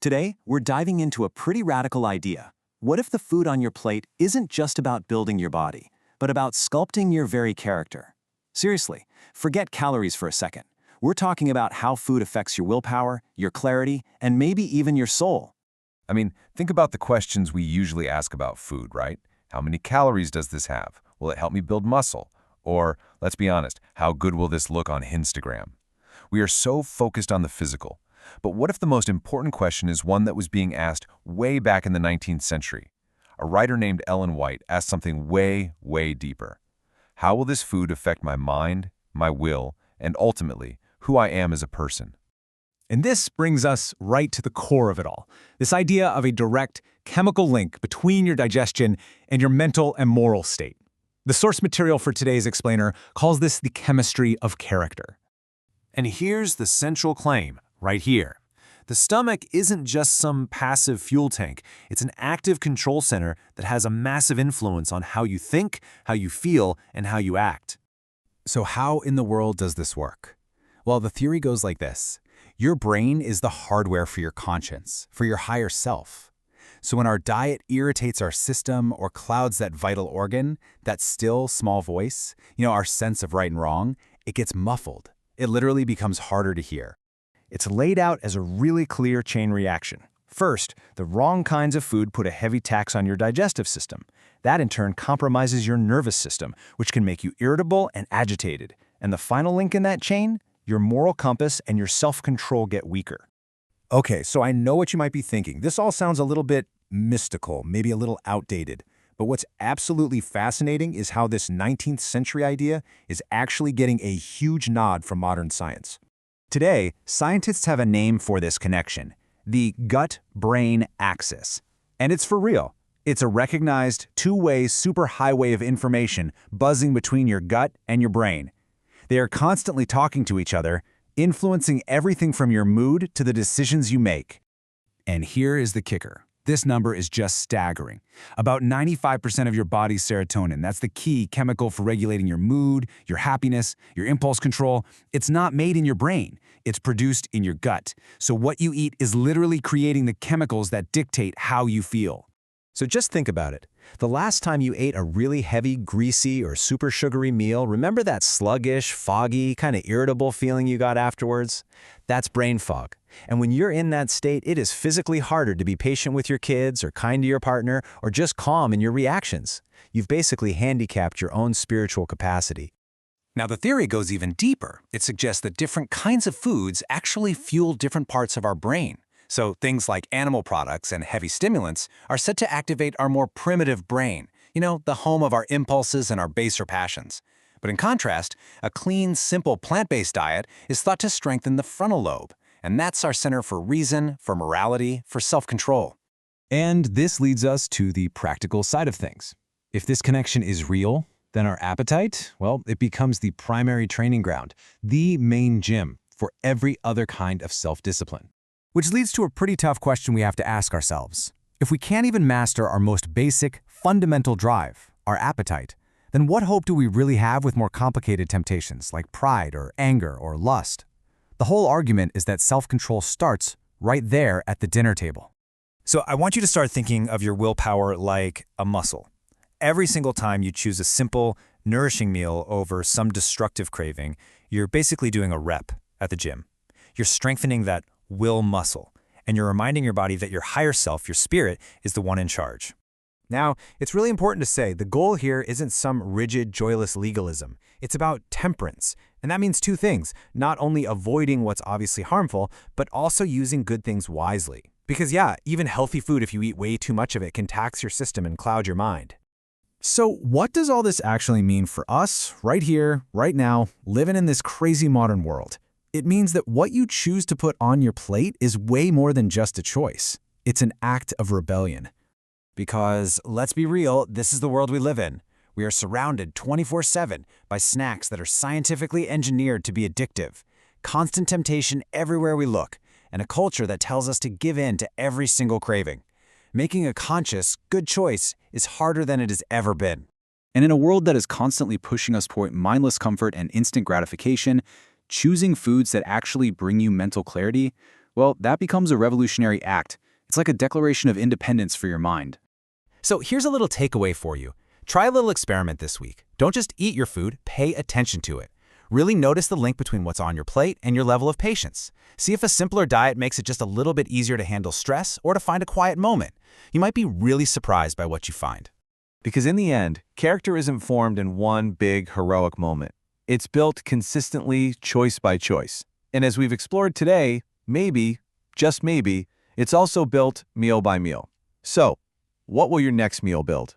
Today, we're diving into a pretty radical idea. What if the food on your plate isn't just about building your body, but about sculpting your very character? Seriously, forget calories for a second. We're talking about how food affects your willpower, your clarity, and maybe even your soul. Think about the questions we usually ask about food, right? How many calories does this have? Will it help me build muscle? Or, let's be honest, how good will this look on Instagram? We are so focused on the physical. But what if the most important question is one that was being asked way back in the 19th century? A writer named Ellen White asked something way, way deeper. How will this food affect my mind, my will, and ultimately, who I am as a person? And this brings us right to the core of it all, this idea of a direct chemical link between your digestion and your mental and moral state. The source material for today's explainer calls this the chemistry of character. And here's the central claim, right here. The stomach isn't just some passive fuel tank. It's an active control center that has a massive influence on how you think, how you feel, and how you act. So how in the world does this work? Well, the theory goes like this. Your brain is the hardware for your conscience, for your higher self. So when our diet irritates our system or clouds that vital organ, that still, small voice, our sense of right and wrong, it gets muffled. It literally becomes harder to hear. It's laid out as a really clear chain reaction. First, the wrong kinds of food put a heavy tax on your digestive system. That in turn compromises your nervous system, which can make you irritable and agitated. And the final link in that chain? Your moral compass and your self-control get weaker. Okay, so I know what you might be thinking. This all sounds a little bit mystical, maybe a little outdated. But what's absolutely fascinating is how this 19th century idea is actually getting a huge nod from modern science. Today, scientists have a name for this connection, the gut-brain axis. And it's for real. It's a recognized two-way superhighway of information buzzing between your gut and your brain. They are constantly talking to each other, influencing everything from your mood to the decisions you make. And here is the kicker. This number is just staggering. About 95% of your body's serotonin, that's the key chemical for regulating your mood, your happiness, your impulse control. It's not made in your brain. It's produced in your gut. So what you eat is literally creating the chemicals that dictate how you feel. So just think about it. The last time you ate a really heavy, greasy, or super sugary meal, remember that sluggish, foggy, kind of irritable feeling you got afterwards? That's brain fog. And when you're in that state, it is physically harder to be patient with your kids or kind to your partner or just calm in your reactions. You've basically handicapped your own spiritual capacity. Now, the theory goes even deeper. It suggests that different kinds of foods actually fuel different parts of our brain. So things like animal products and heavy stimulants are said to activate our more primitive brain, the home of our impulses and our baser passions. But in contrast, a clean, simple plant-based diet is thought to strengthen the frontal lobe. And that's our center for reason, for morality, for self-control. And this leads us to the practical side of things. If this connection is real, then our appetite, it becomes the primary training ground, the main gym for every other kind of self-discipline. Which leads to a pretty tough question we have to ask ourselves. If we can't even master our most basic, fundamental drive, our appetite, then what hope do we really have with more complicated temptations like pride or anger or lust? The whole argument is that self-control starts right there at the dinner table. So I want you to start thinking of your willpower like a muscle. Every single time you choose a simple, nourishing meal over some destructive craving, you're basically doing a rep at the gym. You're strengthening that will muscle, and you're reminding your body that your higher self, your spirit, is the one in charge. Now, it's really important to say the goal here isn't some rigid, joyless legalism. It's about temperance. And that means two things, not only avoiding what's obviously harmful, but also using good things wisely. Because even healthy food, if you eat way too much of it, can tax your system and cloud your mind. So what does all this actually mean for us, right here, right now, living in this crazy modern world? It means that what you choose to put on your plate is way more than just a choice. It's an act of rebellion. Because, let's be real, this is the world we live in. We are surrounded 24/7 by snacks that are scientifically engineered to be addictive, constant temptation everywhere we look, and a culture that tells us to give in to every single craving. Making a conscious, good choice is harder than it has ever been. And in a world that is constantly pushing us toward mindless comfort and instant gratification, choosing foods that actually bring you mental clarity, well, that becomes a revolutionary act. It's like a declaration of independence for your mind. So here's a little takeaway for you. Try a little experiment this week. Don't just eat your food, pay attention to it. Really notice the link between what's on your plate and your level of patience. See if a simpler diet makes it just a little bit easier to handle stress or to find a quiet moment. You might be really surprised by what you find. Because in the end, character isn't formed in one big, heroic moment. It's built consistently, choice by choice. And as we've explored today, maybe, just maybe, it's also built meal by meal. So, what will your next meal build?